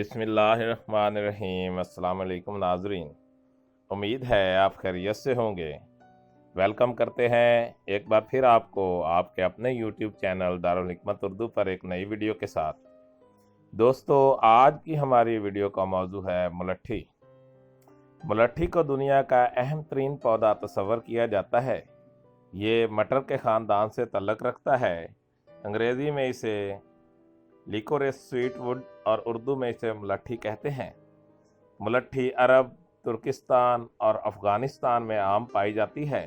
बिस्मिल्लाहिर्रहमानिर्रहीम। अस्सलाम वालेकुम नाज़रीन, उम्मीद है आप खैरियत से होंगे। वेलकम करते हैं एक बार फिर आपको आपके अपने यूट्यूब चैनल दारुल हिकमत उर्दू पर एक नई वीडियो के साथ। दोस्तों, आज की हमारी वीडियो का मौजू है मुलट्ठी। मुलट्ठी को दुनिया का अहम तरीन पौधा तस्वर किया जाता है। ये मटर के ख़ानदान से तल्लुक़ रखता है। अंग्रेज़ी में इसे लिकोरिस स्वीटवुड और उर्दू में इसे मुलट्ठी कहते हैं। मुलट्ठी अरब, तुर्किस्तान और अफ़गानिस्तान में आम पाई जाती है।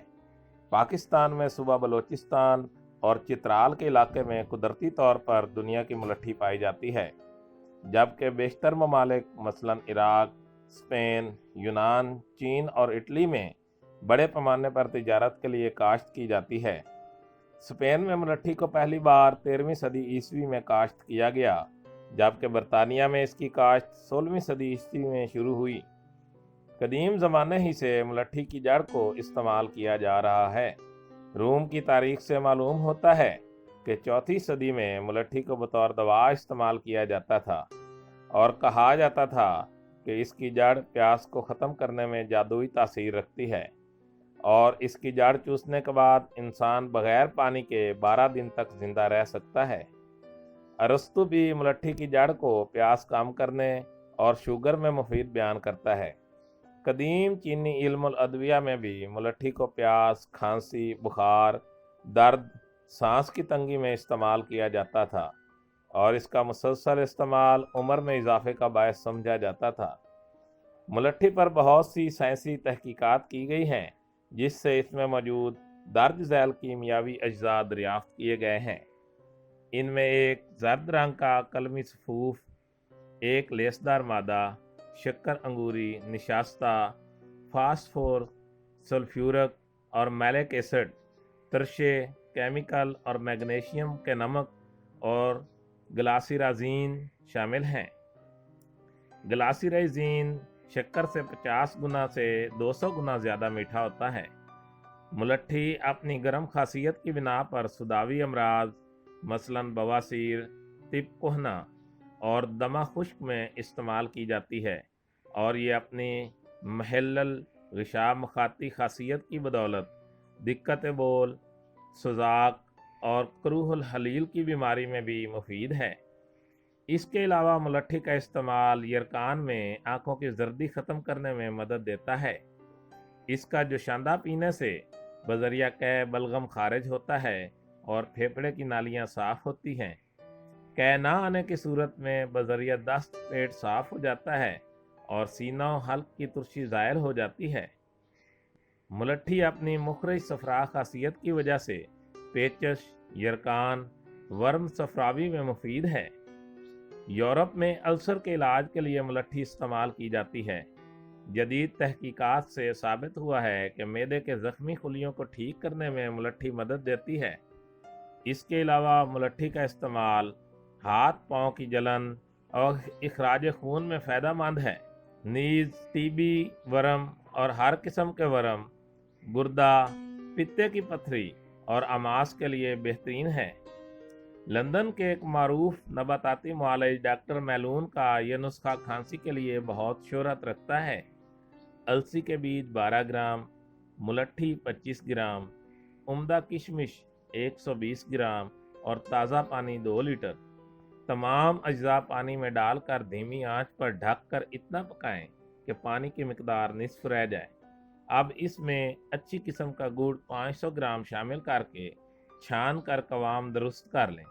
पाकिस्तान में सूबा बलोचिस्तान और चित्राल के इलाके में कुदरती तौर पर दुनिया की मुलट्ठी पाई जाती है, जबकि बेशतर ममालिक मसलन इराक, स्पेन, यूनान, चीन और इटली में बड़े पैमाने पर तिजारत के लिए काश्त की जाती है। स्पेन में मुलट्ठी को पहली बार 13वीं सदी ईस्वी में काश्त किया गया, जबकि बरतानिया में इसकी काश्त 16वीं सदी ईस्वी में शुरू हुई। कदीम ज़माने ही से मुलट्ठी की जड़ को इस्तेमाल किया जा रहा है। रूम की तारीख से मालूम होता है कि 4वीं सदी में मुलट्ठी को बतौर दवा इस्तेमाल किया जाता था और कहा जाता था कि इसकी जड़ प्यास को ख़त्म करने में जादुई तासीर रखती है और इसकी जड़ चूसने के बाद इंसान बग़ैर पानी के 12 दिन तक ज़िंदा रह सकता है। अरस्तु भी मुलट्ठी की जड़ को प्यास कम करने और शुगर में मुफीद बयान करता है। कदीम चीनी इल्मुल अदविया में भी मुलट्ठी को प्यास, खांसी, बुखार, दर्द, सांस की तंगी में इस्तेमाल किया जाता था और इसका मुसलसल इस्तेमाल उम्र में इजाफे का बायस समझा जाता था। मुलट्ठी पर बहुत सी साइंसी तहकीकात की गई हैं, जिससे इसमें मौजूद दर्ज झैल कीमियावी अज्जा दरियाफ्त किए गए हैं। इनमें एक जर्द रंग का कलमी सफूफ, एक लेसदार मादा, शक्कर अंगूरी, निशास्ता, फास्फोर, सल्फ्यूरक और मैलिक एसिड, तरशे, केमिकल और मैग्नीशियम के नमक और ग्लासिराजीन शामिल हैं। ग्लासिराजीन शक्कर से 50 गुना से 200 गुना ज़्यादा मीठा होता है। मुलट्ठी अपनी गर्म खासियत की बिना पर सुदावी अमराज मसलन बवासीर, तिब कोहना और दमा खुश्क में इस्तेमाल की जाती है और ये अपनी महलल ग़िशाब मखाती खासियत की बदौलत दिक्कत बोल, सुजाक और करूहुल हलील की बीमारी में भी मुफीद है। इसके अलावा मुलट्ठी का इस्तेमाल यरकान में आँखों की जर्दी ख़त्म करने में मदद देता है। इसका जोशांदा पीने से बजरिया कै बलगम खारिज होता है और फेफड़े की नालियाँ साफ़ होती हैं। कै ना आने की सूरत में बजरिया दस्त पेट साफ़ हो जाता है और सीना हल्क की तुर्शी ज़ाहिर हो जाती है। मुलट्ठी अपनी मुखरिज सफरा खासियत की वजह से पेचश, यरकान, वर्म सफरावी में मुफीद है। यूरोप में अल्सर के इलाज के लिए मुलट्ठी इस्तेमाल की जाती है। जदीद तहकीकात से साबित हुआ है कि मैदे के ज़ख्मी खुलियों को ठीक करने में मुलट्ठी मदद देती है। इसके अलावा मुलट्ठी का इस्तेमाल हाथ पाँव की जलन और इखराज खून में फ़ायदेमंद है। नीज़, टीबी, वर्म और हर किस्म के वर्म, गुर्दा, पित्ते की पथरी और अमास के लिए बेहतरीन है। लंदन के एक मारूफ नबाताती मुआलिज डॉक्टर मैलून का यह नुस्खा खांसी के लिए बहुत शोहरत रखता है। अलसी के बीज 12 ग्राम, मुलट्ठी 25 ग्राम, उम्दा किशमिश 120 ग्राम और ताज़ा पानी 2 लीटर। तमाम अज्जा पानी में डालकर धीमी आंच पर ढककर इतना पकाएं कि पानी की मिकदार निस्फ रह जाए। अब इसमें अच्छी किस्म का गुड़ 500 ग्राम शामिल करके छान कर कवाम दुरुस्त कर लें।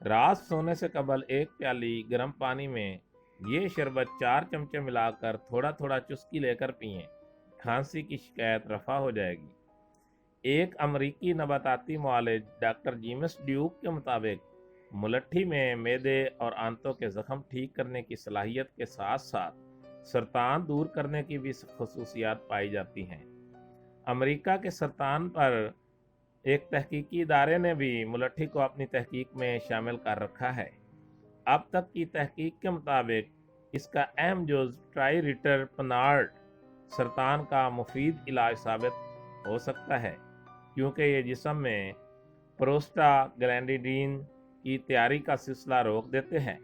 रात सोने से कबल एक प्याली गर्म पानी में ये शरबत 4 चमचे मिलाकर थोड़ा थोड़ा चुस्की लेकर पिएं। खांसी की शिकायत रफ़ा हो जाएगी। एक अमरीकी नबाताती मुआलिज डॉक्टर जेम्स ड्यूक के मुताबिक मुलट्ठी में मैदे और आंतों के ज़ख्म ठीक करने की सलाहियत के साथ साथ सरतान दूर करने की भी खसूसियात पाई जाती हैं। अमेरिका के सरतान पर एक तहकीकी इदारे ने भी मुलट्ठी को अपनी तहकीक में शामिल कर रखा है। अब तक की तहकीक के मुताबिक इसका अहम जुज़ ट्राइरिटर पनार्ड सरतान का मुफीद इलाज साबित हो सकता है, क्योंकि ये जिस्म में प्रोस्टाग्लैंडिन की तैयारी का सिलसिला रोक देते हैं।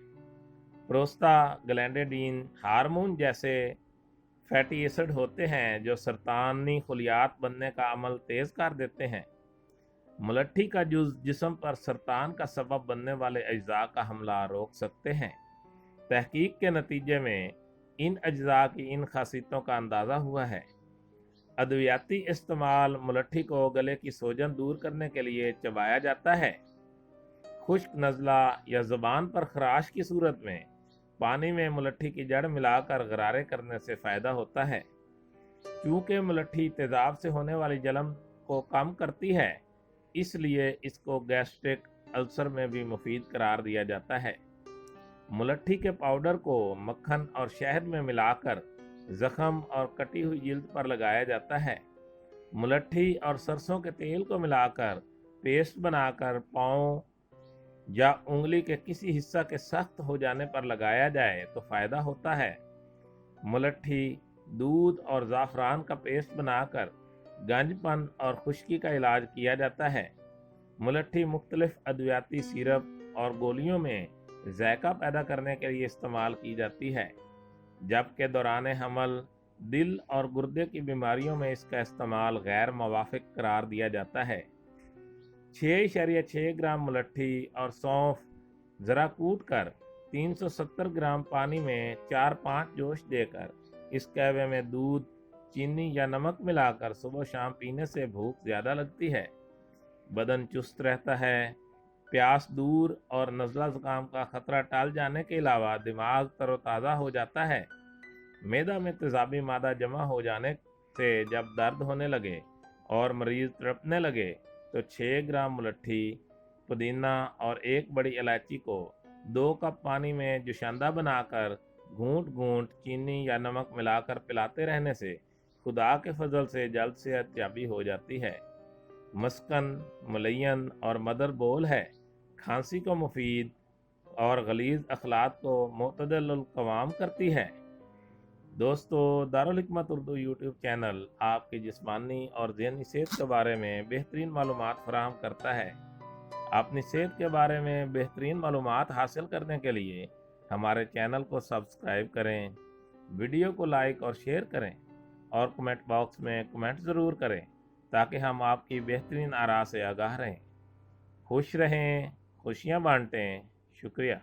प्रोस्टाग्लैंडेडिन हार्मोन जैसे फैटी एसिड होते हैं जो सरतानी खलियात बनने का अमल तेज कर देते हैं। मुलट्ठी का जूस जिस्म पर सरतान का सबब बनने वाले अज्जा का हमला रोक सकते हैं। तहकीक के नतीजे में इन अज्जा की इन खासियतों का अंदाज़ा हुआ है। अद्वियाती इस्तेमाल मुलट्ठी को गले की सूजन दूर करने के लिए चबाया जाता है। खुश्क नज़ला या ज़ुबान पर खराश की सूरत में पानी में मुलट्ठी की जड़ मिलाकर गरारे करने से फ़ायदा होता है। चूँकि मुलट्ठी तेज़ाब से होने वाली जलन को कम करती है, इसलिए इसको गैस्ट्रिक अल्सर में भी मुफीद करार दिया जाता है। मुलट्ठी के पाउडर को मक्खन और शहद में मिलाकर ज़ख़म और कटी हुई जिल्द पर लगाया जाता है। मुलट्ठी और सरसों के तेल को मिलाकर पेस्ट बनाकर पाँव या उंगली के किसी हिस्सा के सख्त हो जाने पर लगाया जाए तो फ़ायदा होता है। मुलट्ठी, दूध और ज़ाफ़रान का पेस्ट बनाकर गंजपन और खुश्की का इलाज किया जाता है। मुलट्ठी मुख्तलिफ अद्वियाती सिरप और गोलियों में जायका पैदा करने के लिए इस्तेमाल की जाती है, जबकि दौरान हमल, दिल और गुर्दे की बीमारियों में इसका इस्तेमाल गैर मुवाफ़िक करार दिया जाता है। 6.6 ग्राम मुलट्ठी और सौंफ ज़रा कूट कर 370 ग्राम पानी में 4-5 जोश देकर इस कहवे में दूध, चीनी या नमक मिलाकर सुबह शाम पीने से भूख ज़्यादा लगती है, बदन चुस्त रहता है, प्यास दूर और नज़ला ज़ुकाम का ख़तरा टल जाने के अलावा दिमाग तरोताज़ा हो जाता है। मैदा में तेज़ाबी मादा जमा हो जाने से जब दर्द होने लगे और मरीज़ तड़पने लगे तो 6 ग्राम मुलट्ठी, पुदीना और 1 बड़ी इलायची को 2 कप पानी में जुशांदा बनाकर घूंट घूंट चीनी या नमक मिलाकर पिलाते रहने से खुदा के फजल से जल्द सेहतयाबी हो जाती है। मस्कन, मुलय्यन और मदर बोल है, खांसी को मुफीद और गलीज़ अखलात को मुतदल कवाम करती है। दोस्तों, दारुल हिकमत उर्दू यूट्यूब चैनल आपकी जिस्मानी और ज़हनी सेहत के बारे में बेहतरीन मालूमात फराहम करता है। अपनी सेहत के बारे में बेहतरीन मालूमात हासिल करने के लिए हमारे चैनल को सब्सक्राइब करें, वीडियो को लाइक और शेयर करें और कमेंट बॉक्स में कमेंट ज़रूर करें ताकि हम आपकी बेहतरीन आरा से आगाह रहें। खुश रहें, खुशियाँ बांटें। शुक्रिया।